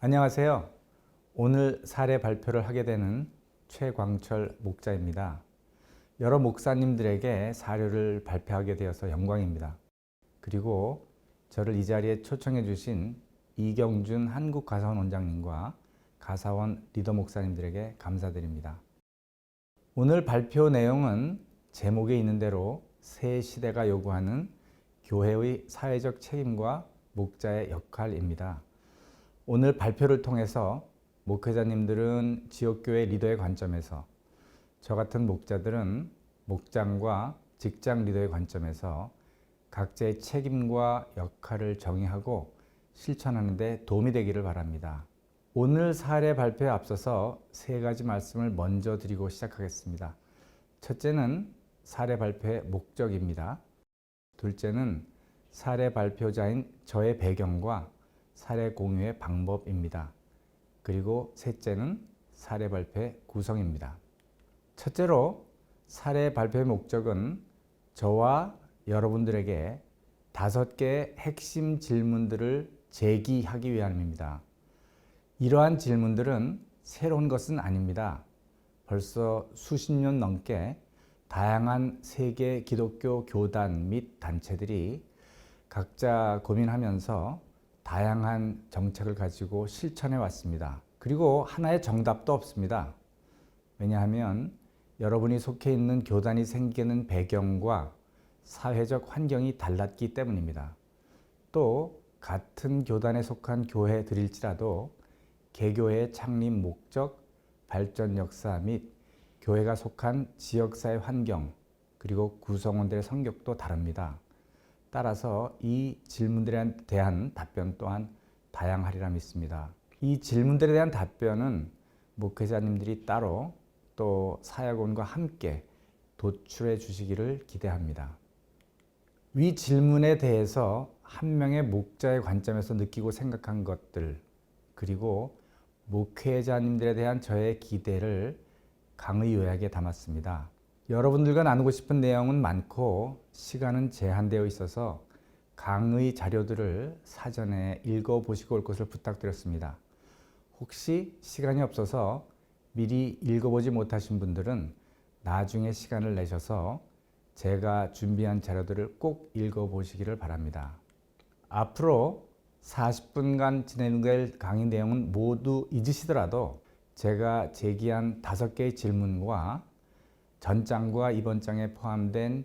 안녕하세요. 오늘 사례 발표를 하게 되는 최광철 목자입니다. 여러 목사님들에게 사료를 발표하게 되어서 영광입니다. 그리고 저를 이 자리에 초청해 주신 이경준 한국가사원 원장님과 가사원 리더 목사님들에게 감사드립니다. 오늘 발표 내용은 제목에 있는 대로 새 시대가 요구하는 교회의 사회적 책임과 목자의 역할입니다. 오늘 발표를 통해서 목회자님들은 지역교회 리더의 관점에서, 저 같은 목자들은 목장과 직장 리더의 관점에서 각자의 책임과 역할을 정의하고 실천하는 데 도움이 되기를 바랍니다. 오늘 사례 발표에 앞서서 세 가지 말씀을 먼저 드리고 시작하겠습니다. 첫째는 사례 발표의 목적입니다. 둘째는 사례 발표자인 저의 배경과 사례 공유의 방법입니다. 그리고 셋째는 사례 발표의 구성입니다. 첫째로 사례 발표의 목적은 저와 여러분들에게 5개의 핵심 질문들을 제기하기 위함입니다. 이러한 질문들은 새로운 것은 아닙니다. 벌써 수십 년 넘게 다양한 세계 기독교 교단 및 단체들이 각자 고민하면서 다양한 정책을 가지고 실천해 왔습니다. 그리고 하나의 정답도 없습니다. 왜냐하면 여러분이 속해 있는 교단이 생기는 배경과 사회적 환경이 달랐기 때문입니다. 또 같은 교단에 속한 교회들일지라도 개교회의 창립 목적, 발전 역사 및 교회가 속한 지역사회 환경, 그리고 구성원들의 성격도 다릅니다. 따라서 이 질문들에 대한 답변 또한 다양하리라 믿습니다. 이 질문들에 대한 답변은 목회자님들이 따로 또 사역원과 함께 도출해 주시기를 기대합니다. 위 질문에 대해서 한 명의 목자의 관점에서 느끼고 생각한 것들, 그리고 목회자님들에 대한 저의 기대를 강의 요약에 담았습니다. 여러분들과 나누고 싶은 내용은 많고 시간은 제한되어 있어서 강의 자료들을 사전에 읽어보시고 올 것을 부탁드렸습니다. 혹시 시간이 없어서 미리 읽어보지 못하신 분들은 나중에 시간을 내셔서 제가 준비한 자료들을 꼭 읽어보시기를 바랍니다. 앞으로 40분간 진행될 강의 내용은 모두 잊으시더라도 제가 제기한 5개의 질문과 전장과 이번 장에 포함된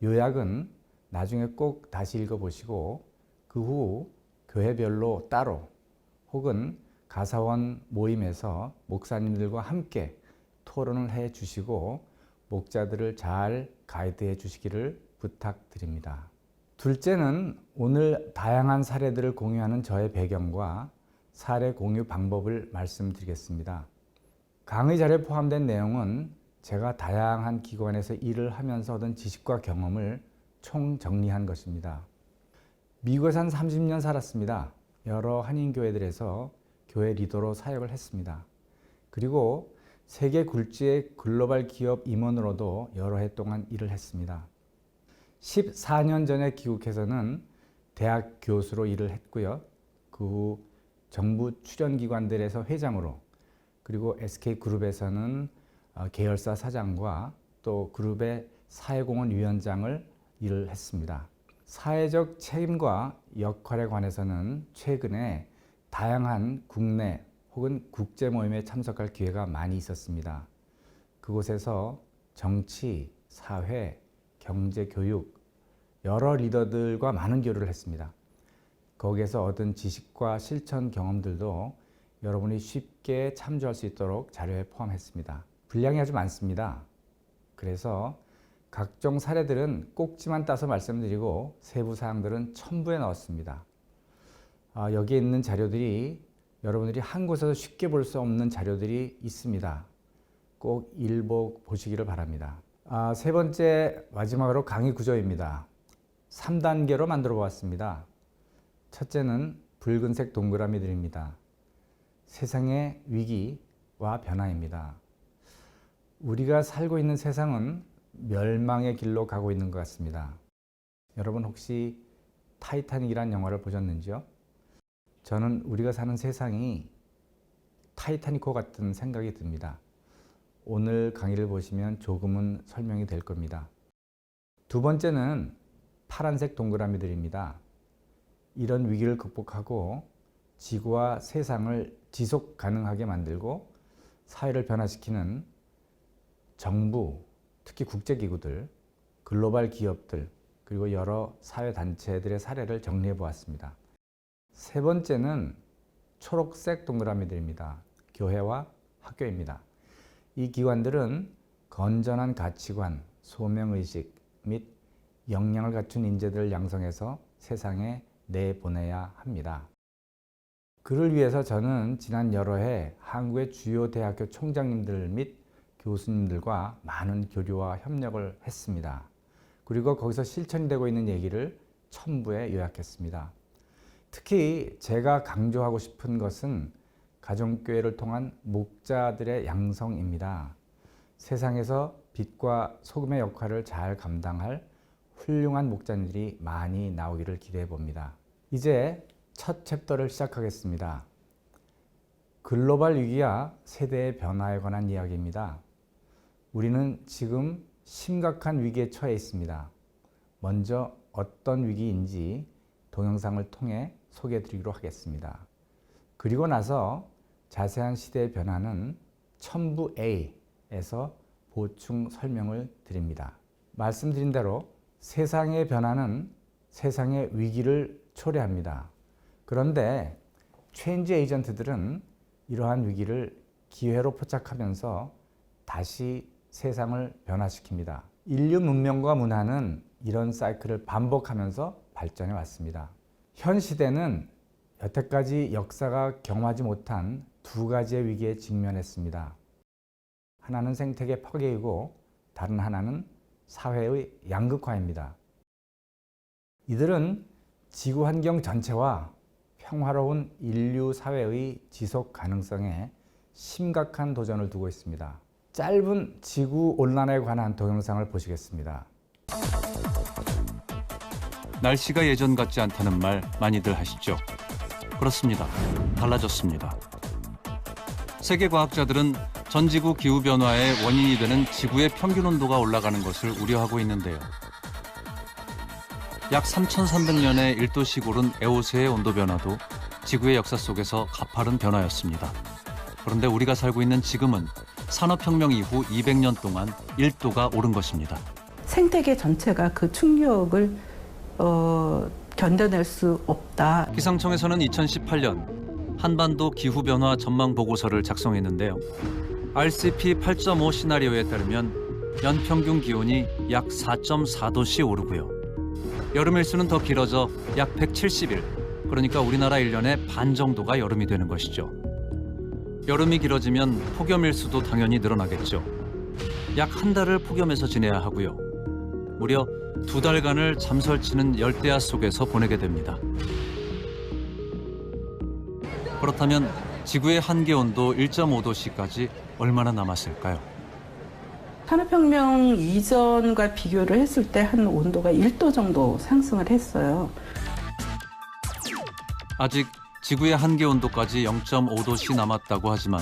요약은 나중에 꼭 다시 읽어보시고 그 후 교회별로 따로 혹은 가사원 모임에서 목사님들과 함께 토론을 해 주시고 목자들을 잘 가이드해 주시기를 부탁드립니다. 둘째는 오늘 다양한 사례들을 공유하는 저의 배경과 사례 공유 방법을 말씀드리겠습니다. 강의 자료에 포함된 내용은 제가 다양한 기관에서 일을 하면서 얻은 지식과 경험을 총정리한 것입니다. 미국에서 한 30년 살았습니다. 여러 한인교회들에서 교회 리더로 사역을 했습니다. 그리고 세계 굴지의 글로벌 기업 임원으로도 여러 해 동안 일을 했습니다. 14년 전에 귀국해서는 대학 교수로 일을 했고요. 그 후 정부 출연기관들에서 회장으로, 그리고 SK그룹에서는 계열사 사장과 또 그룹의 사회공헌 위원장을 일을 했습니다. 사회적 책임과 역할에 관해서는 최근에 다양한 국내 혹은 국제 모임에 참석할 기회가 많이 있었습니다. 그곳에서 정치, 사회, 경제, 교육 여러 리더들과 많은 교류를 했습니다. 거기에서 얻은 지식과 실천 경험들도 여러분이 쉽게 참조할 수 있도록 자료에 포함했습니다. 분량이 아주 많습니다. 그래서 각종 사례들은 꼭지만 따서 말씀드리고 세부 사항들은 첨부에 넣었습니다. 여기에 있는 자료들이 여러분들이 한 곳에서 쉽게 볼 수 없는 자료들이 있습니다. 꼭 읽어보시기를 바랍니다. 세 번째, 마지막으로 강의 구조입니다. 3단계로 만들어 보았습니다. 첫째는 붉은색 동그라미들입니다. 세상의 위기와 변화입니다. 우리가 살고 있는 세상은 멸망의 길로 가고 있는 것 같습니다. 여러분 혹시 타이타닉이라는 영화를 보셨는지요? 저는 우리가 사는 세상이 타이타닉호 같은 생각이 듭니다. 오늘 강의를 보시면 조금은 설명이 될 겁니다. 두 번째는 파란색 동그라미들입니다. 이런 위기를 극복하고 지구와 세상을 지속 가능하게 만들고 사회를 변화시키는 정부, 특히 국제기구들, 글로벌 기업들, 그리고 여러 사회단체들의 사례를 정리해 보았습니다. 세 번째는 초록색 동그라미들입니다. 교회와 학교입니다. 이 기관들은 건전한 가치관, 소명의식 및 역량을 갖춘 인재들을 양성해서 세상에 내보내야 합니다. 그를 위해서 저는 지난 여러 해 한국의 주요 대학교 총장님들 및 교수님들과 많은 교류와 협력을 했습니다. 그리고 거기서 실천이 되고 있는 얘기를 첨부에 요약했습니다. 특히 제가 강조하고 싶은 것은 가정교회를 통한 목자들의 양성입니다. 세상에서 빛과 소금의 역할을 잘 감당할 훌륭한 목자님들이 많이 나오기를 기대해 봅니다. 이제 첫 챕터를 시작하겠습니다. 글로벌 위기와 세대의 변화에 관한 이야기입니다. 우리는 지금 심각한 위기에 처해 있습니다. 먼저 어떤 위기인지 동영상을 통해 소개해 드리기로 하겠습니다. 그리고 나서 자세한 시대의 변화는 첨부 A에서 보충 설명을 드립니다. 말씀드린 대로 세상의 변화는 세상의 위기를 초래합니다. 그런데 체인지 에이전트들은 이러한 위기를 기회로 포착하면서 다시 세상을 변화시킵니다. 인류 문명과 문화는 이런 사이클을 반복하면서 발전해 왔습니다. 현 시대는 여태까지 역사가 경험하지 못한 두 가지의 위기에 직면했습니다. 하나는 생태계 파괴이고 다른 하나는 사회의 양극화입니다. 이들은 지구 환경 전체와 평화로운 인류 사회의 지속 가능성에 심각한 도전을 두고 있습니다. 짧은 지구 온난화에 관한 동영상을 보시겠습니다. 날씨가 예전 같지 않다는 말 많이들 하시죠? 그렇습니다. 달라졌습니다. 세계 과학자들은 전 지구 기후변화의 원인이 되는 지구의 평균 온도가 올라가는 것을 우려하고 있는데요. 약 3,300년의 1도씩 오른 에오스의 온도 변화도 지구의 역사 속에서 가파른 변화였습니다. 그런데 우리가 살고 있는 지금은 산업혁명 이후 200년 동안 1도가 오른 것입니다. 생태계 전체가 그 충격을 견뎌낼 수 없다. 기상청에서는 2018년 한반도 기후변화 전망 보고서를 작성했는데요. RCP 8.5 시나리오에 따르면 연평균 기온이 약 4.4도씩 오르고요. 여름 일수는 더 길어져 약 170일, 그러니까 우리나라 1년의 반 정도가 여름이 되는 것이죠. 여름이 길어지면 폭염 일수도 당연히 늘어나겠죠. 약 한 달을 폭염에서 지내야 하고요. 무려 2달간을 잠설치는 열대야 속에서 보내게 됩니다. 그렇다면 지구의 한계 온도 1.5도씨까지 얼마나 남았을까요? 산업혁명 이전과 비교를 했을 때 한 온도가 1도 정도 상승을 했어요. 아직 지구의 한계 온도까지 0.5도씨 남았다고 하지만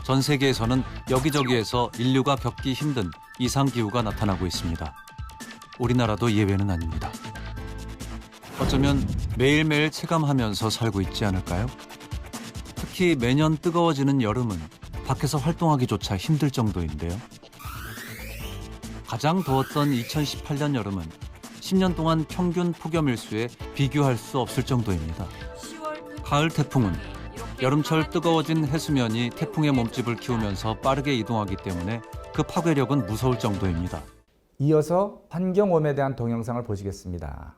전 세계에서는 여기저기에서 인류가 겪기 힘든 이상기후가 나타나고 있습니다. 우리나라도 예외는 아닙니다. 어쩌면 매일매일 체감하면서 살고 있지 않을까요? 특히 매년 뜨거워지는 여름은 밖에서 활동하기조차 힘들 정도인데요. 가장 더웠던 2018년 여름은 10년 동안 평균 폭염 일수에 비교할 수 없을 정도입니다. 가을 태풍은 여름철 뜨거워진 해수면이 태풍의 몸집을 키우면서 빠르게 이동하기 때문에 그 파괴력은 무서울 정도입니다. 이어서 환경오염에 대한 동영상을 보시겠습니다.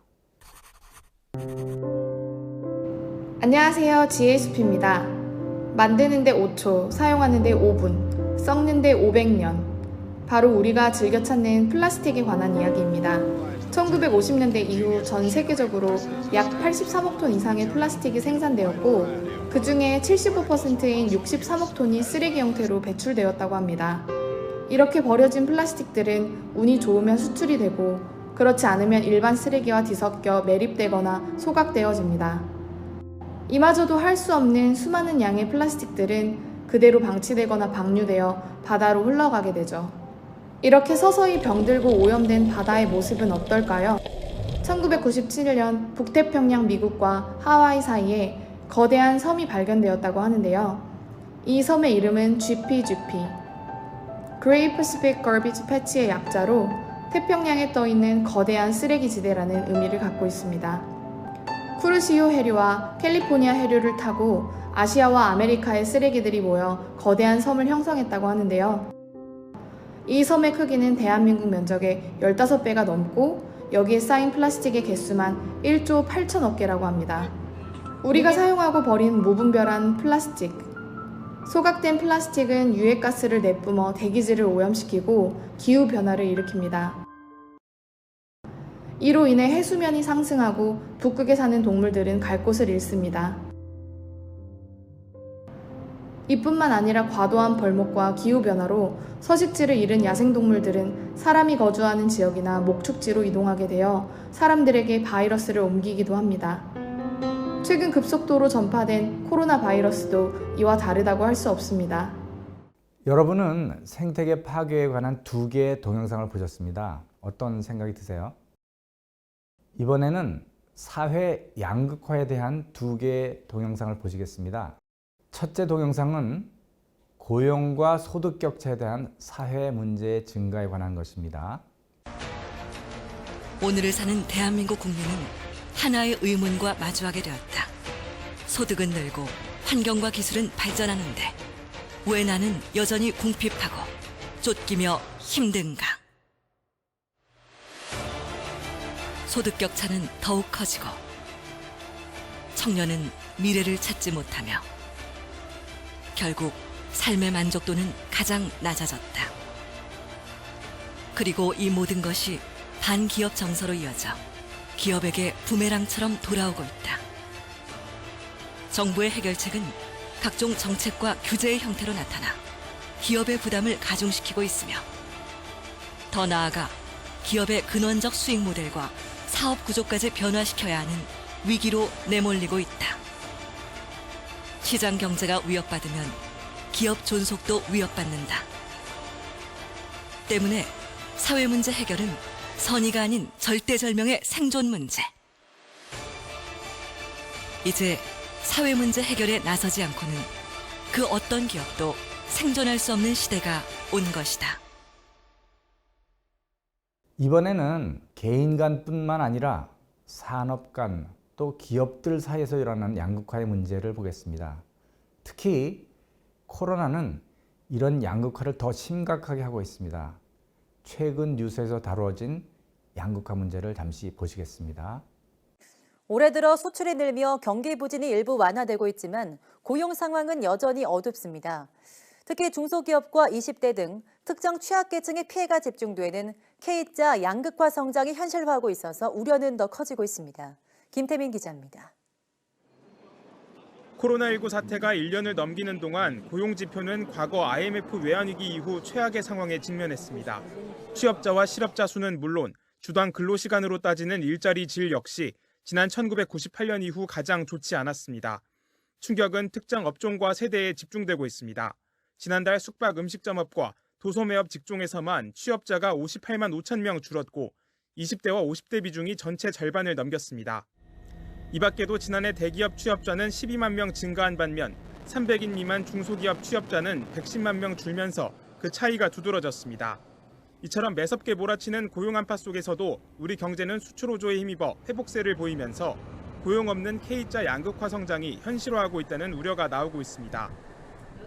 안녕하세요. GSP입니다. 만드는데 5초, 사용하는데 5분, 썩는데 500년. 바로 우리가 즐겨 찾는 플라스틱에 관한 이야기입니다. 1950년대 이후 전 세계적으로 약 83억 톤 이상의 플라스틱이 생산되었고 그 중에 75%인 63억 톤이 쓰레기 형태로 배출되었다고 합니다. 이렇게 버려진 플라스틱들은 운이 좋으면 수출이 되고 그렇지 않으면 일반 쓰레기와 뒤섞여 매립되거나 소각되어집니다. 이마저도 할 수 없는 수많은 양의 플라스틱들은 그대로 방치되거나 방류되어 바다로 흘러가게 되죠. 이렇게 서서히 병들고 오염된 바다의 모습은 어떨까요? 1997년 북태평양 미국과 하와이 사이에 거대한 섬이 발견되었다고 하는데요. 이 섬의 이름은 GPGP, Great Pacific Garbage Patch의 약자로 태평양에 떠있는 거대한 쓰레기 지대라는 의미를 갖고 있습니다. 쿠르시오 해류와 캘리포니아 해류를 타고 아시아와 아메리카의 쓰레기들이 모여 거대한 섬을 형성했다고 하는데요. 이 섬의 크기는 대한민국 면적의 15배가 넘고 여기에 쌓인 플라스틱의 개수만 1조 8천억 개라고 합니다. 우리가 사용하고 버리는 무분별한 플라스틱. 소각된 플라스틱은 유해가스를 내뿜어 대기질을 오염시키고 기후변화를 일으킵니다. 이로 인해 해수면이 상승하고 북극에 사는 동물들은 갈 곳을 잃습니다. 이뿐만 아니라 과도한 벌목과 기후변화로 서식지를 잃은 야생동물들은 사람이 거주하는 지역이나 목축지로 이동하게 되어 사람들에게 바이러스를 옮기기도 합니다. 최근 급속도로 전파된 코로나 바이러스도 이와 다르다고 할 수 없습니다. 여러분은 생태계 파괴에 관한 2개의 동영상을 보셨습니다. 어떤 생각이 드세요? 이번에는 사회 양극화에 대한 2개의 동영상을 보시겠습니다. 첫째 동영상은 고용과 소득 격차에 대한 사회 문제의 증가에 관한 것입니다. 오늘을 사는 대한민국 국민은 하나의 의문과 마주하게 되었다. 소득은 늘고 환경과 기술은 발전하는데 왜 나는 여전히 궁핍하고 쫓기며 힘든가? 소득 격차는 더욱 커지고 청년은 미래를 찾지 못하며 결국 삶의 만족도는 가장 낮아졌다. 그리고 이 모든 것이 반기업 정서로 이어져 기업에게 부메랑처럼 돌아오고 있다. 정부의 해결책은 각종 정책과 규제의 형태로 나타나 기업의 부담을 가중시키고 있으며 더 나아가 기업의 근원적 수익 모델과 사업 구조까지 변화시켜야 하는 위기로 내몰리고 있다. 시장 경제가 위협받으면 기업 존속도 위협받는다. 때문에 사회 문제 해결은 선의가 아닌 절대절명의 생존 문제. 이제 사회 문제 해결에 나서지 않고는 그 어떤 기업도 생존할 수 없는 시대가 온 것이다. 이번에는 개인 간뿐만 아니라 산업 간 또 기업들 사이에서 일어나는 양극화의 문제를 보겠습니다. 특히 코로나는 이런 양극화를 더 심각하게 하고 있습니다. 최근 뉴스에서 다루어진 양극화 문제를 잠시 보시겠습니다. 올해 들어 수출이 늘며 경기 부진이 일부 완화되고 있지만 고용 상황은 여전히 어둡습니다. 특히 중소기업과 20대 등 특정 취약계층의 피해가 집중되는 K자 양극화 성장이 현실화하고 있어서 우려는 더 커지고 있습니다. 김태민 기자입니다. 코로나19 사태가 1년을 넘기는 동안 고용지표는 과거 IMF 외환위기 이후 최악의 상황에 직면했습니다. 취업자와 실업자 수는 물론 주당 근로시간으로 따지는 일자리 질 역시 지난 1998년 이후 가장 좋지 않았습니다. 충격은 특정 업종과 세대에 집중되고 있습니다. 지난달 숙박 음식점업과 도소매업 직종에서만 취업자가 58만 5천 명 줄었고 20대와 50대 비중이 전체 절반을 넘겼습니다. 이 밖에도 지난해 대기업 취업자는 12만 명 증가한 반면 300인 미만 중소기업 취업자는 110만 명 줄면서 그 차이가 두드러졌습니다. 이처럼 매섭게 몰아치는 고용 한파 속에서도 우리 경제는 수출 호조에 힘입어 회복세를 보이면서 고용 없는 K자 양극화 성장이 현실화하고 있다는 우려가 나오고 있습니다.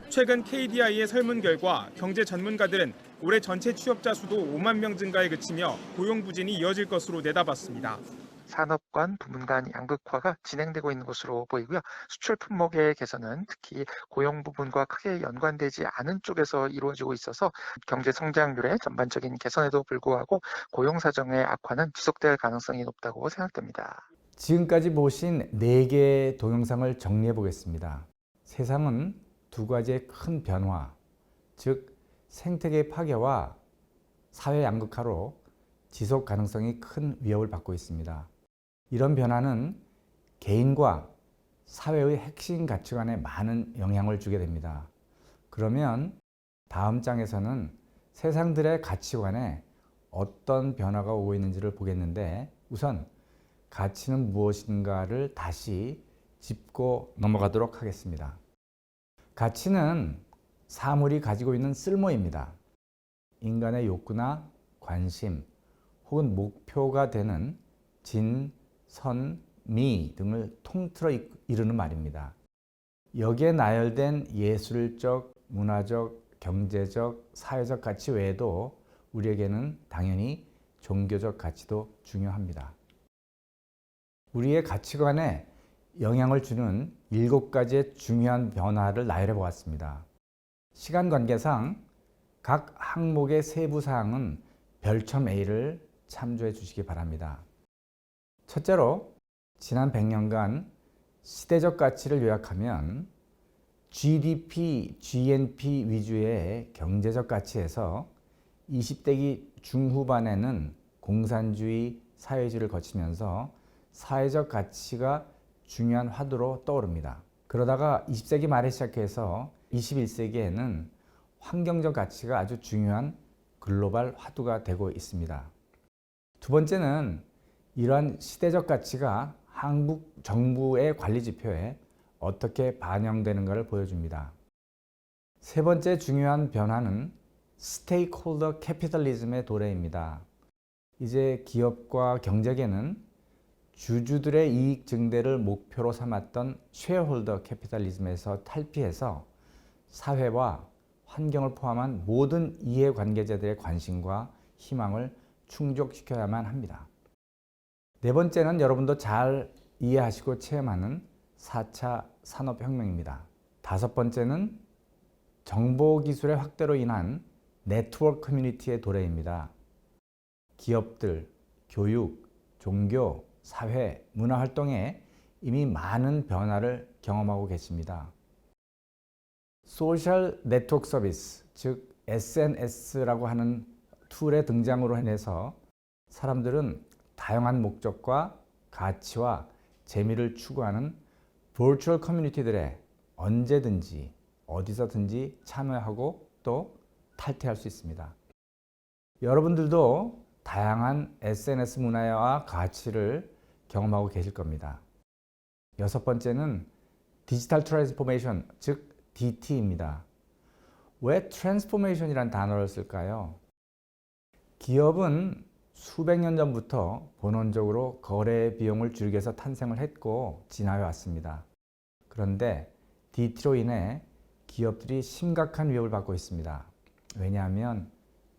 최근 KDI의 설문 결과 경제 전문가들은 올해 전체 취업자 수도 5만 명 증가에 그치며 고용 부진이 이어질 것으로 내다봤습니다. 산업 간 부문 간 양극화가 진행되고 있는 것으로 보이고요. 수출 품목의 개선은 특히 고용 부분과 크게 연관되지 않은 쪽에서 이루어지고 있어서 경제 성장률의 전반적인 개선에도 불구하고 고용 사정의 악화는 지속될 가능성이 높다고 생각됩니다. 지금까지 보신 4개의 동영상을 정리해 보겠습니다. 세상은 2가지의 큰 변화, 즉 생태계 파괴와 사회 양극화로 지속 가능성이 큰 위협을 받고 있습니다. 이런 변화는 개인과 사회의 핵심 가치관에 많은 영향을 주게 됩니다. 그러면 다음 장에서는 세상들의 가치관에 어떤 변화가 오고 있는지를 보겠는데, 우선 가치는 무엇인가를 다시 짚고 넘어가도록 하겠습니다. 가치는 사물이 가지고 있는 쓸모입니다. 인간의 욕구나 관심 혹은 목표가 되는 진, 선, 미 등을 통틀어 이르는 말입니다. 여기에 나열된 예술적, 문화적, 경제적, 사회적 가치 외에도 우리에게는 당연히 종교적 가치도 중요합니다. 우리의 가치관에 영향을 주는 7가지의 중요한 변화를 나열해 보았습니다. 시간 관계상 각 항목의 세부 사항은 별첨 A를 참조해 주시기 바랍니다. 첫째로 지난 100년간 시대적 가치를 요약하면 GDP, GNP 위주의 경제적 가치에서 20세기 중후반에는 공산주의, 사회주의를 거치면서 사회적 가치가 중요한 화두로 떠오릅니다. 그러다가 20세기 말에 시작해서 21세기에는 환경적 가치가 아주 중요한 글로벌 화두가 되고 있습니다. 두 번째는 이러한 시대적 가치가 한국 정부의 관리 지표에 어떻게 반영되는가를 보여줍니다. 세 번째 중요한 변화는 스테이크홀더 캐피털리즘의 도래입니다. 이제 기업과 경제계는 주주들의 이익 증대를 목표로 삼았던 쉐어홀더 캐피탈리즘에서 탈피해서 사회와 환경을 포함한 모든 이해관계자들의 관심과 희망을 충족시켜야만 합니다. 네 번째는 여러분도 잘 이해하시고 체험하는 4차 산업혁명입니다. 다섯 번째는 정보기술의 확대로 인한 네트워크 커뮤니티의 도래입니다. 기업들, 교육, 종교, 사회, 문화 활동에 이미 많은 변화를 경험하고 계십니다. 소셜 네트워크 서비스, 즉 SNS라고 하는 툴의 등장으로 인해서 사람들은 다양한 목적과 가치와 재미를 추구하는 버추얼 커뮤니티들에 언제든지 어디서든지 참여하고 또 탈퇴할 수 있습니다. 여러분들도 다양한 SNS 문화와 가치를 경험하고 계실 겁니다. 여섯 번째는 디지털 트랜스포메이션, 즉 DT입니다. 왜 트랜스포메이션이라는 단어를 쓸까요? 기업은 수백 년 전부터 본원적으로 거래 비용을 줄이기 위해서 탄생을 했고 진화해 왔습니다. 그런데 DT로 인해 기업들이 심각한 위협을 받고 있습니다. 왜냐하면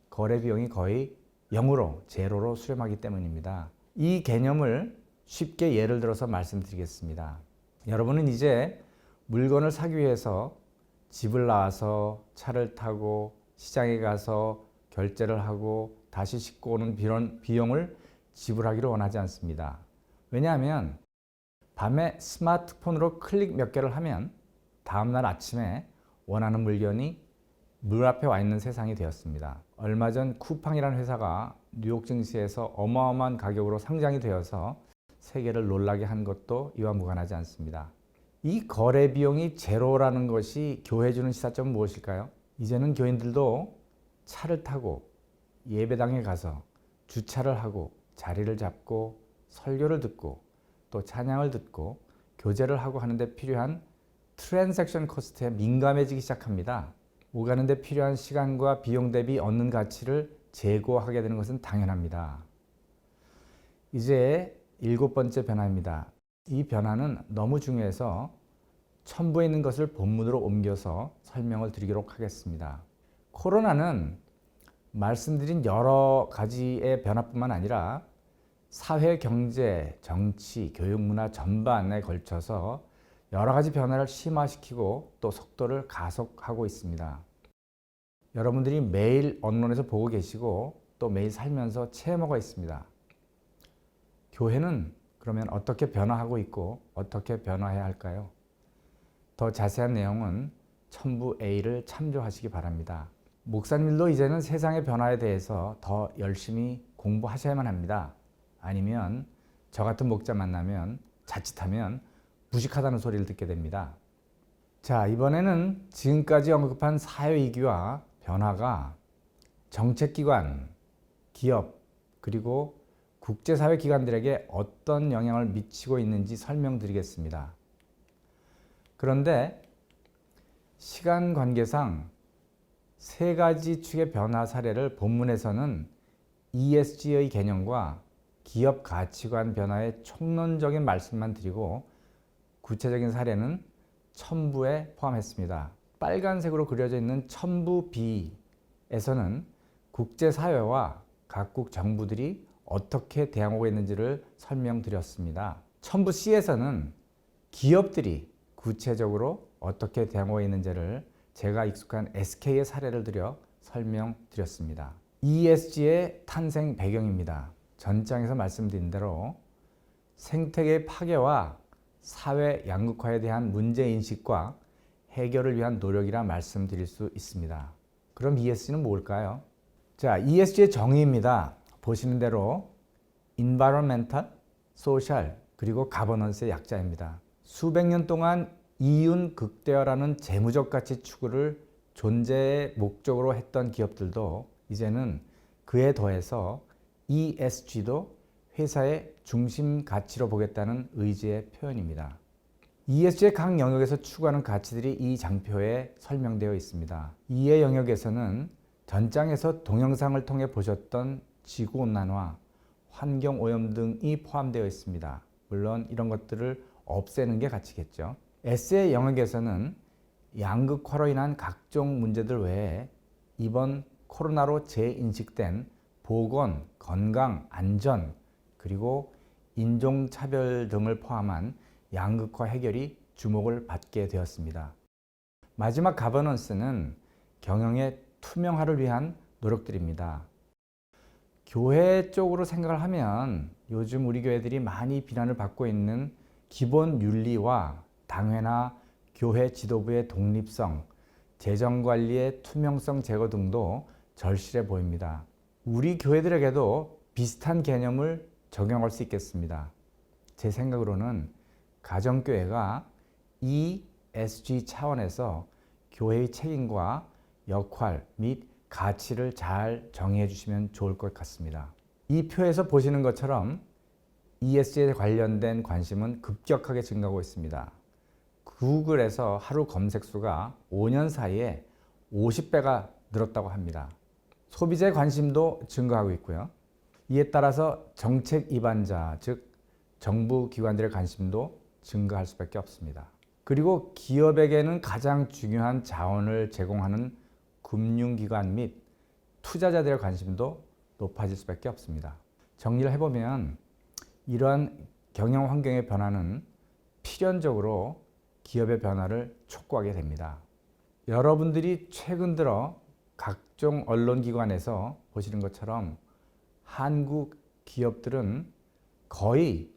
거래 비용이 거의 0으로, 제로로 수렴하기 때문입니다. 이 개념을 쉽게 예를 들어서 말씀드리겠습니다. 여러분은 이제 물건을 사기 위해서 집을 나와서 차를 타고 시장에 가서 결제를 하고 다시 싣고 오는 이런 비용을 지불하기를 원하지 않습니다. 왜냐하면 밤에 스마트폰으로 클릭 몇 개를 하면 다음날 아침에 원하는 물건이 물 앞에 와 있는 세상이 되었습니다. 얼마 전 쿠팡이라는 회사가 뉴욕 증시에서 어마어마한 가격으로 상장이 되어서 세계를 놀라게 한 것도 이와 무관하지 않습니다. 이 거래 비용이 제로라는 것이 교회주는 시사점은 무엇일까요? 이제는 교인들도 차를 타고 예배당에 가서 주차를 하고 자리를 잡고 설교를 듣고 또 찬양을 듣고 교제를 하고 하는데 필요한 트랜잭션 코스트에 민감해지기 시작합니다. 오가는 데 필요한 시간과 비용 대비 얻는 가치를 제고하게 되는 것은 당연합니다. 이제 7번째 변화입니다. 이 변화는 너무 중요해서 첨부에 있는 것을 본문으로 옮겨서 설명을 드리도록 하겠습니다. 코로나는 말씀드린 여러 가지의 변화뿐만 아니라 사회, 경제, 정치, 교육, 문화 전반에 걸쳐서 여러 가지 변화를 심화시키고 또 속도를 가속하고 있습니다. 여러분들이 매일 언론에서 보고 계시고 또 매일 살면서 체험하고 있습니다. 교회는 그러면 어떻게 변화하고 있고 어떻게 변화해야 할까요? 더 자세한 내용은 첨부 A를 참조하시기 바랍니다. 목사님들도 이제는 세상의 변화에 대해서 더 열심히 공부하셔야만 합니다. 아니면 저 같은 목자 만나면 자칫하면 무식하다는 소리를 듣게 됩니다. 자, 이번에는 지금까지 언급한 사회위기와 변화가 정책기관, 기업, 그리고 국제사회 기관들에게 어떤 영향을 미치고 있는지 설명드리겠습니다. 그런데 시간 관계상 세 가지 축의 변화 사례를 본문에서는 ESG의 개념과 기업 가치관 변화의 총론적인 말씀만 드리고 구체적인 사례는 첨부에 포함했습니다. 빨간색으로 그려져 있는 첨부 B에서는 국제사회와 각국 정부들이 어떻게 대응하고 있는지를 설명드렸습니다. 첨부 C에서는 기업들이 구체적으로 어떻게 대응하고 있는지를 제가 익숙한 SK의 사례를 들여 설명드렸습니다. ESG의 탄생 배경입니다. 전장에서 말씀드린 대로 생태계 파괴와 사회 양극화에 대한 문제인식과 해결을 위한 노력이라 말씀드릴 수 있습니다. 그럼 ESG는 뭘까요? 자, ESG의 정의입니다. 보시는 대로 Environmental, Social, 그리고 Governance의 약자입니다. 수백 년 동안 이윤 극대화라는 재무적 가치 추구를 존재의 목적으로 했던 기업들도 이제는 그에 더해서 ESG도 회사의 중심 가치로 보겠다는 의지의 표현입니다. ESG의 각 영역에서 추구하는 가치들이 이 장표에 설명되어 있습니다. 이의 영역에서는 전장에서 동영상을 통해 보셨던 지구온난화, 환경오염 등이 포함되어 있습니다. 물론 이런 것들을 없애는 게 가치겠죠. S의 영역에서는 양극화로 인한 각종 문제들 외에 이번 코로나로 재인식된 보건, 건강, 안전, 그리고 인종차별 등을 포함한 양극화 해결이 주목을 받게 되었습니다. 마지막 가버넌스는 경영의 투명화를 위한 노력들입니다. 교회 쪽으로 생각을 하면 요즘 우리 교회들이 많이 비난을 받고 있는 기본 윤리와 당회나 교회 지도부의 독립성, 재정관리의 투명성 제거 등도 절실해 보입니다. 우리 교회들에게도 비슷한 개념을 적용할 수 있겠습니다. 제 생각으로는 가정교회가 ESG 차원에서 교회의 책임과 역할 및 가치를 잘 정의해 주시면 좋을 것 같습니다. 이 표에서 보시는 것처럼 ESG에 관련된 관심은 급격하게 증가하고 있습니다. 구글에서 하루 검색수가 5년 사이에 50배가 늘었다고 합니다. 소비자의 관심도 증가하고 있고요. 이에 따라서 정책 입안자, 즉 정부 기관들의 관심도 증가할 수밖에 없습니다. 그리고 기업에게는 가장 중요한 자원을 제공하는 금융기관 및 투자자들의 관심도 높아질 수밖에 없습니다. 정리를 해보면 이러한 경영 환경의 변화는 필연적으로 기업의 변화를 촉구하게 됩니다. 여러분들이 최근 들어 각종 언론기관에서 보시는 것처럼 한국 기업들은 거의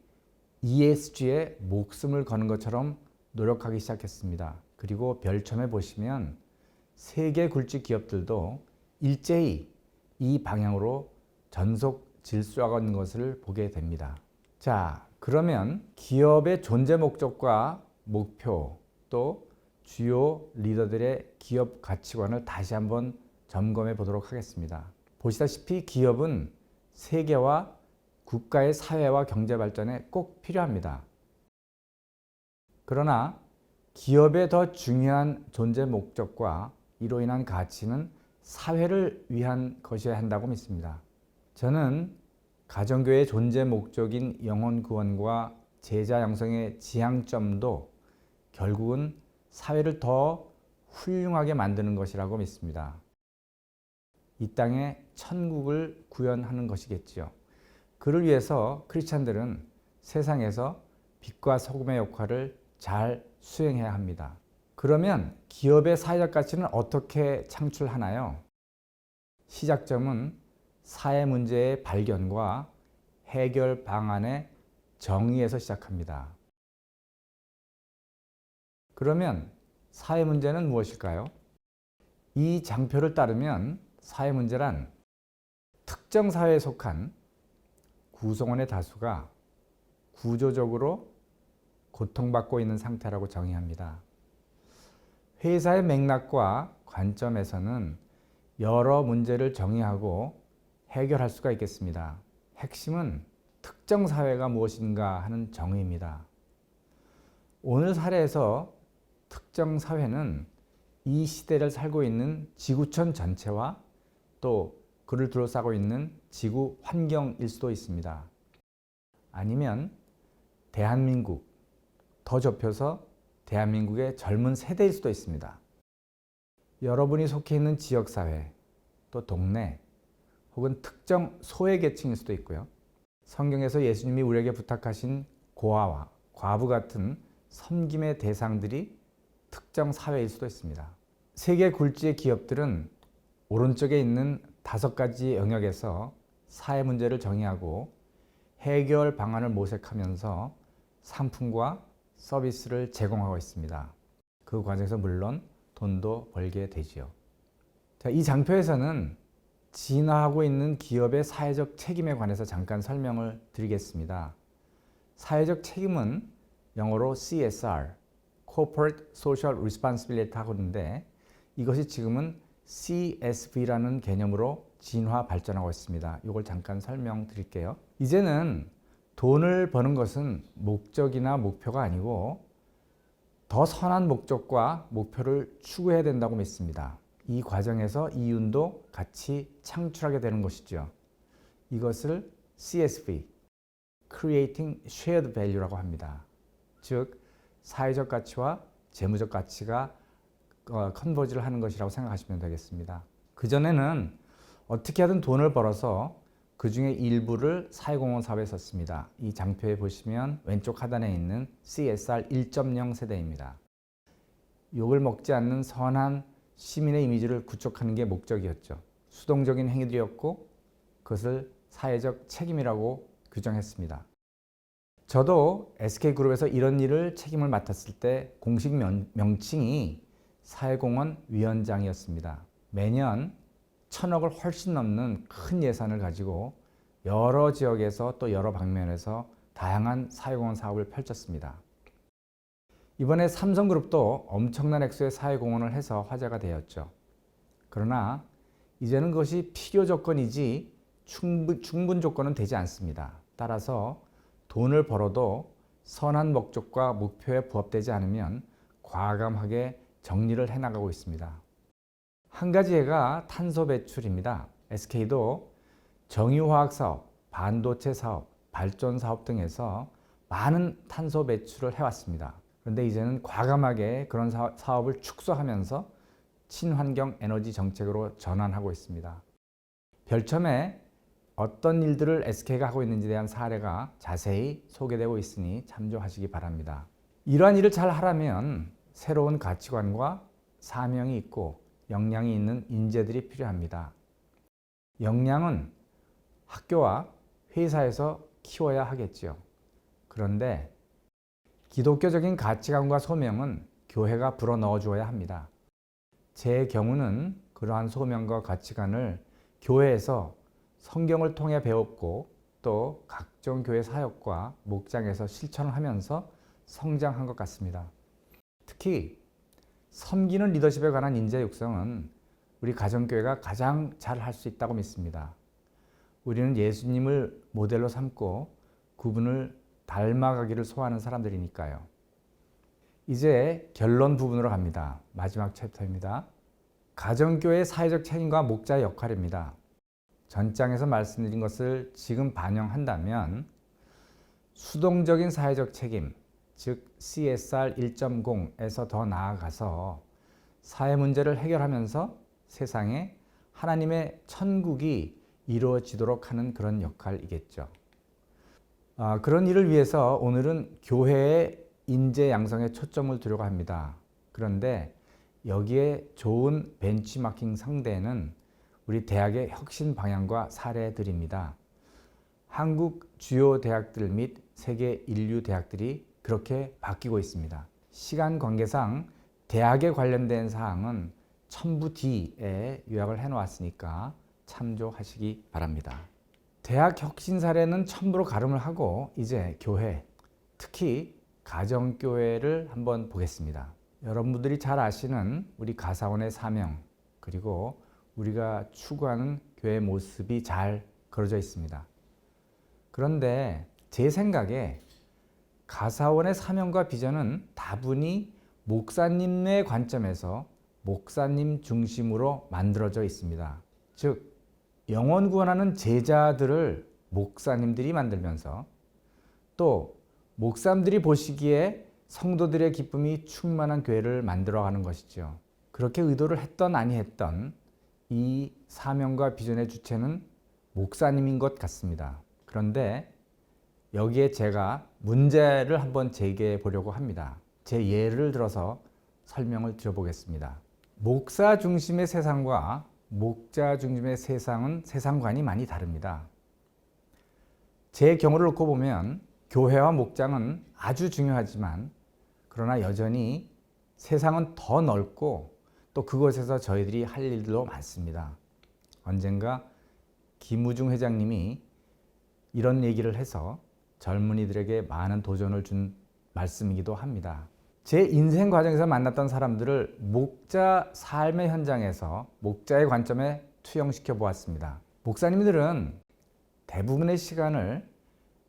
ESG에 목숨을 거는 것처럼 노력하기 시작했습니다. 그리고 별첨에 보시면 세계 굴지 기업들도 일제히 이 방향으로 전속 질주하는 것을 보게 됩니다. 자, 그러면 기업의 존재 목적과 목표 또 주요 리더들의 기업 가치관을 다시 한번 점검해 보도록 하겠습니다. 보시다시피 기업은 세계와 국가의 사회와 경제 발전에 꼭 필요합니다. 그러나 기업의 더 중요한 존재 목적과 이로 인한 가치는 사회를 위한 것이어야 한다고 믿습니다. 저는 가정교회의 존재 목적인 영혼 구원과 제자 양성의 지향점도 결국은 사회를 더 훌륭하게 만드는 것이라고 믿습니다. 이 땅에 천국을 구현하는 것이겠지요. 그를 위해서 크리스찬들은 세상에서 빛과 소금의 역할을 잘 수행해야 합니다. 그러면 기업의 사회적 가치는 어떻게 창출하나요? 시작점은 사회 문제의 발견과 해결 방안의 정의에서 시작합니다. 그러면 사회 문제는 무엇일까요? 이 장표를 따르면 사회 문제란 특정 사회에 속한 구성원의 다수가 구조적으로 고통받고 있는 상태라고 정의합니다. 회사의 맥락과 관점에서는 여러 문제를 정의하고 해결할 수가 있겠습니다. 핵심은 특정 사회가 무엇인가 하는 정의입니다. 오늘 사례에서 특정 사회는 이 시대를 살고 있는 지구촌 전체와 또 그를 둘러싸고 있는 지구 환경일 수도 있습니다. 아니면 대한민국, 더 좁혀서 대한민국의 젊은 세대일 수도 있습니다. 여러분이 속해 있는 지역사회, 또 동네, 혹은 특정 소외계층일 수도 있고요. 성경에서 예수님이 우리에게 부탁하신 고아와 과부 같은 섬김의 대상들이 특정 사회일 수도 있습니다. 세계 굴지의 기업들은 오른쪽에 있는 5가지 영역에서 사회 문제를 정의하고 해결 방안을 모색하면서 상품과 서비스를 제공하고 있습니다. 그 과정에서 물론 돈도 벌게 되지요. 자, 이 장표에서는 진화하고 있는 기업의 사회적 책임에 관해서 잠깐 설명을 드리겠습니다. 사회적 책임은 영어로 CSR, Corporate Social Responsibility라고 하는데 이것이 지금은 CSV라는 개념으로 진화 발전하고 있습니다. 이걸 잠깐 설명드릴게요. 이제는 돈을 버는 것은 목적이나 목표가 아니고 더 선한 목적과 목표를 추구해야 된다고 믿습니다. 이 과정에서 이윤도 같이 창출하게 되는 것이죠. 이것을 CSV, Creating Shared Value라고 합니다. 즉, 사회적 가치와 재무적 가치가 컨버지를 하는 것이라고 생각하시면 되겠습니다. 그전에는 어떻게 하든 돈을 벌어서 그 중에 일부를 사회공헌 사업에 썼습니다. 이 장표에 보시면 왼쪽 하단에 있는 CSR 1.0 세대입니다. 욕을 먹지 않는 선한 시민의 이미지를 구축하는 게 목적이었죠. 수동적인 행위들이었고 그것을 사회적 책임이라고 규정했습니다. 저도 SK그룹에서 이런 일을 책임을 맡았을 때 공식 명칭이 사회공헌위원장이었습니다. 매년 1,000억을 훨씬 넘는 큰 예산을 가지고 여러 지역에서 또 여러 방면에서 다양한 사회공헌 사업을 펼쳤습니다. 이번에 삼성그룹도 엄청난 액수의 사회공헌을 해서 화제가 되었죠. 그러나 이제는 그것이 필요 조건이지 충분 조건은 되지 않습니다. 따라서 돈을 벌어도 선한 목적과 목표에 부합되지 않으면 과감하게 정리를 해나가고 있습니다. 한 가지 예가 탄소 배출입니다. SK도 정유화학 사업, 반도체 사업, 발전 사업 등에서 많은 탄소 배출을 해왔습니다. 그런데 이제는 과감하게 그런 사업을 축소하면서 친환경 에너지 정책으로 전환하고 있습니다. 별첨에 어떤 일들을 SK가 하고 있는지에 대한 사례가 자세히 소개되고 있으니 참조하시기 바랍니다. 이러한 일을 잘 하려면 새로운 가치관과 사명이 있고 역량이 있는 인재들이 필요합니다. 역량은 학교와 회사에서 키워야 하겠지요. 그런데 기독교적인 가치관과 소명은 교회가 불어넣어 주어야 합니다. 제 경우는 그러한 소명과 가치관을 교회에서 성경을 통해 배웠고 또 각종 교회 사역과 목장에서 실천을 하면서 성장한 것 같습니다. 특히 섬기는 리더십에 관한 인재 육성은 우리 가정교회가 가장 잘 할 수 있다고 믿습니다. 우리는 예수님을 모델로 삼고 그분을 닮아가기를 소원하는 사람들이니까요. 이제 결론 부분으로 갑니다. 마지막 챕터입니다. 가정교회의 사회적 책임과 목자의 역할입니다. 전장에서 말씀드린 것을 지금 반영한다면 수동적인 사회적 책임, 즉 CSR 1.0에서 더 나아가서 사회 문제를 해결하면서 세상에 하나님의 천국이 이루어지도록 하는 그런 역할이겠죠. 그런 일을 위해서 오늘은 교회의 인재 양성에 초점을 두려고 합니다. 그런데 여기에 좋은 벤치마킹 상대는 우리 대학의 혁신 방향과 사례들입니다. 한국 주요 대학들 및 세계 인류 대학들이 그렇게 바뀌고 있습니다. 시간 관계상 대학에 관련된 사항은 첨부 D에 요약을 해놓았으니까 참조하시기 바랍니다. 대학 혁신 사례는 첨부로 가름을 하고 이제 교회, 특히 가정교회를 한번 보겠습니다. 여러분들이 잘 아시는 우리 가사원의 사명, 그리고 우리가 추구하는 교회의 모습이 잘 그려져 있습니다. 그런데 제 생각에 가사원의 사명과 비전은 다분히 목사님의 관점에서 목사님 중심으로 만들어져 있습니다. 즉, 영혼 구원하는 제자들을 목사님들이 만들면서 또 목사님들이 보시기에 성도들의 기쁨이 충만한 교회를 만들어가는 것이죠. 그렇게 의도를 했던 아니했던 이 사명과 비전의 주체는 목사님인 것 같습니다. 그런데 여기에 제가 문제를 한번 제기해 보려고 합니다. 제 예를 들어서 설명을 드려보겠습니다. 목사 중심의 세상과 목자 중심의 세상은 세상관이 많이 다릅니다. 제 경우를 놓고 보면 교회와 목장은 아주 중요하지만 그러나 여전히 세상은 더 넓고 또 그곳에서 저희들이 할 일도 많습니다. 언젠가 김우중 회장님이 이런 얘기를 해서 젊은이들에게 많은 도전을 준 말씀이기도 합니다. 제 인생 과정에서 만났던 사람들을 목자 삶의 현장에서 목자의 관점에 투영시켜 보았습니다. 목사님들은 대부분의 시간을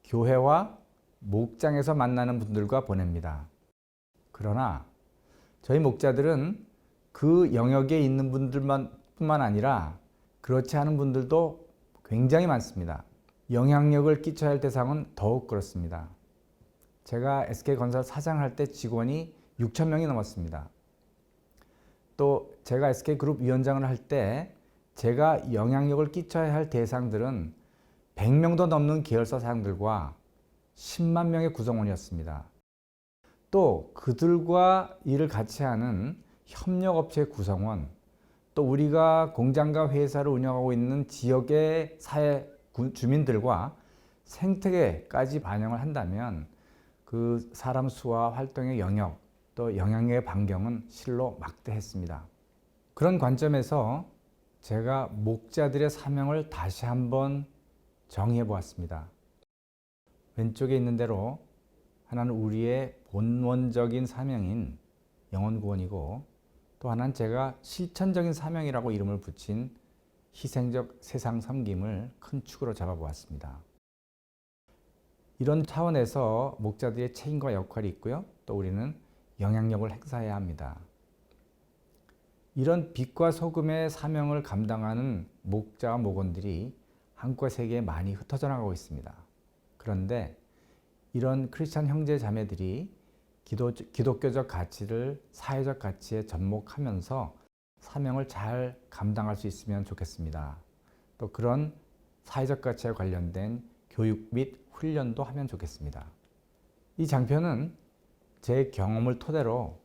교회와 목장에서 만나는 분들과 보냅니다. 그러나 저희 목자들은 그 영역에 있는 분들뿐만 아니라 그렇지 않은 분들도 굉장히 많습니다. 영향력을 끼쳐야 할 대상은 더욱 그렇습니다. 제가 SK건설 사장을 할 때 직원이 6,000명이 넘었습니다. 또 제가 SK그룹 위원장을 할 때 제가 영향력을 끼쳐야 할 대상들은 100명도 넘는 계열사 사장들과 10만 명의 구성원이었습니다. 또 그들과 일을 같이 하는 협력업체 구성원, 또 우리가 공장과 회사를 운영하고 있는 지역의 사회 주민들과 생태계까지 반영을 한다면 그 사람 수와 활동의 영역, 또 영향력의 반경은 실로 막대했습니다. 그런 관점에서 제가 목자들의 사명을 다시 한번 정의해 보았습니다. 왼쪽에 있는 대로 하나는 우리의 본원적인 사명인 영혼 구원이고 또 하나는 제가 실천적인 사명이라고 이름을 붙인 희생적 세상 섬김을 큰 축으로 잡아보았습니다. 이런 차원에서 목자들의 책임과 역할이 있고요. 또 우리는 영향력을 행사해야 합니다. 이런 빛과 소금의 사명을 감당하는 목자와 목원들이 한국과 세계에 많이 흩어져 나가고 있습니다. 그런데 이런 크리스찬 형제 자매들이 기독교적 가치를 사회적 가치에 접목하면서 사명을 잘 감당할 수 있으면 좋겠습니다. 또 그런 사회적 가치에 관련된 교육 및 훈련도 하면 좋겠습니다. 이 장표는 제 경험을 토대로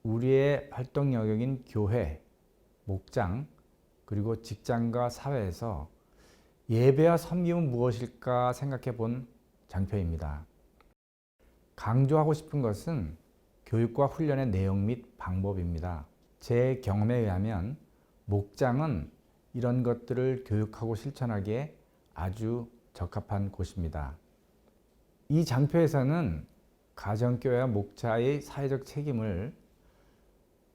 우리의 활동 영역인 교회, 목장, 그리고 직장과 사회에서 예배와 섬김은 무엇일까 생각해 본 장표입니다. 강조하고 싶은 것은 교육과 훈련의 내용 및 방법입니다. 제 경험에 의하면 목장은 이런 것들을 교육하고 실천하기에 아주 적합한 곳입니다. 이 장표에서는 가정교회와 목자의 사회적 책임을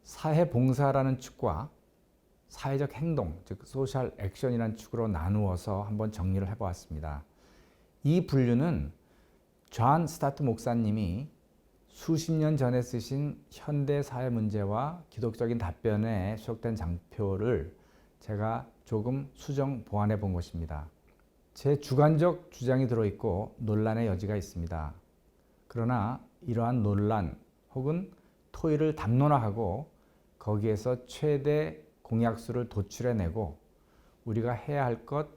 사회봉사라는 축과 사회적 행동, 즉 소셜 액션이라는 축으로 나누어서 한번 정리를 해보았습니다. 이 분류는 존 스타트 목사님이 수십 년 전에 쓰신 현대 사회 문제와 기독적인 답변에 수록된 장표를 제가 조금 수정 보완해 본 것입니다. 제 주관적 주장이 들어있고 논란의 여지가 있습니다. 그러나 이러한 논란 혹은 토의를 담론화하고 거기에서 최대 공약수를 도출해내고 우리가 해야 할 것,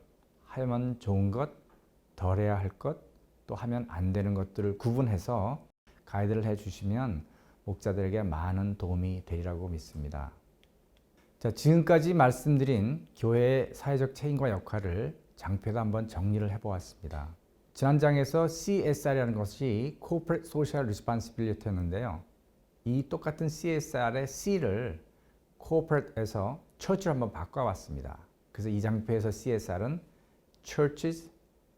하면 좋은 것, 덜 해야 할 것, 또 하면 안 되는 것들을 구분해서 가이드를 해주시면 목자들에게 많은 도움이 되리라고 믿습니다. 자, 지금까지 말씀드린 교회의 사회적 책임과 역할을 장표에다 한번 정리를 해보았습니다. 지난 장에서 CSR이라는 것이 Corporate Social Responsibility였는데요. 이 똑같은 CSR의 C를 Corporate에서 Church로 한번 바꿔왔습니다. 그래서 이 장표에서 CSR은 Church's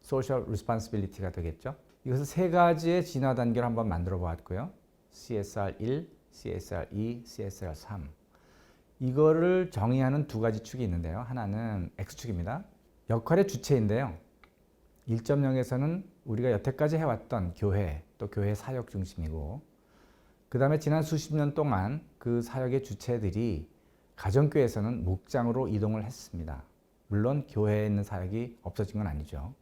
Social Responsibility가 되겠죠. 이것을 세 가지의 진화 단계를 한번 만들어 보았고요. CSR 1, CSR2, CSR3. 이거를 정의하는 두 가지 축이 있는데요. 하나는 X축입니다. 역할의 주체인데요. 1.0에서는 우리가 여태까지 해왔던 교회, 또 교회 사역 중심이고, 그 다음에 지난 수십 년 동안 그 사역의 주체들이 가정교회에서는 목장으로 이동을 했습니다. 물론 교회에 있는 사역이 없어진 건 아니죠.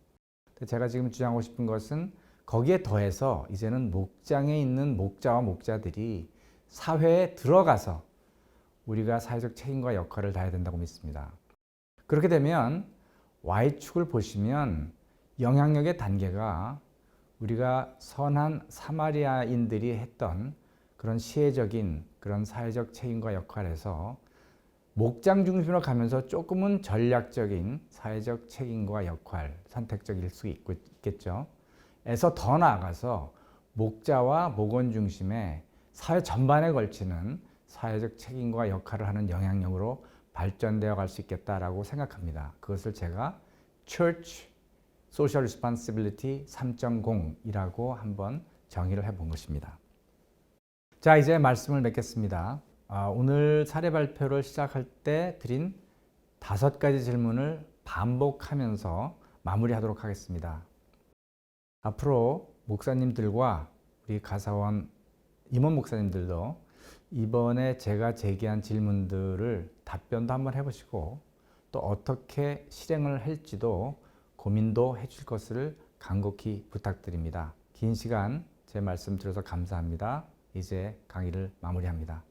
제가 지금 주장하고 싶은 것은 거기에 더해서 이제는 목장에 있는 목자와 목자들이 사회에 들어가서 우리가 사회적 책임과 역할을 다해야 된다고 믿습니다. 그렇게 되면 Y축을 보시면 영향력의 단계가 우리가 선한 사마리아인들이 했던 그런 시혜적인 그런 사회적 책임과 역할에서 목장 중심으로 가면서 조금은 전략적인 사회적 책임과 역할, 선택적일 수 있겠죠. 에서 더 나아가서 목자와 목원 중심의 사회 전반에 걸치는 사회적 책임과 역할을 하는 영향력으로 발전되어 갈 수 있겠다라고 생각합니다. 그것을 제가 Church Social Responsibility 3.0이라고 한번 정의를 해본 것입니다. 자, 이제 말씀을 맺겠습니다. 오늘 사례 발표를 시작할 때 드린 5가지 질문을 반복하면서 마무리하도록 하겠습니다. 앞으로 목사님들과 우리 가사원 임원 목사님들도 이번에 제가 제기한 질문들을 답변도 한번 해보시고 또 어떻게 실행을 할지도 고민도 해줄 것을 간곡히 부탁드립니다. 긴 시간 제 말씀 들어서 감사합니다. 이제 강의를 마무리합니다.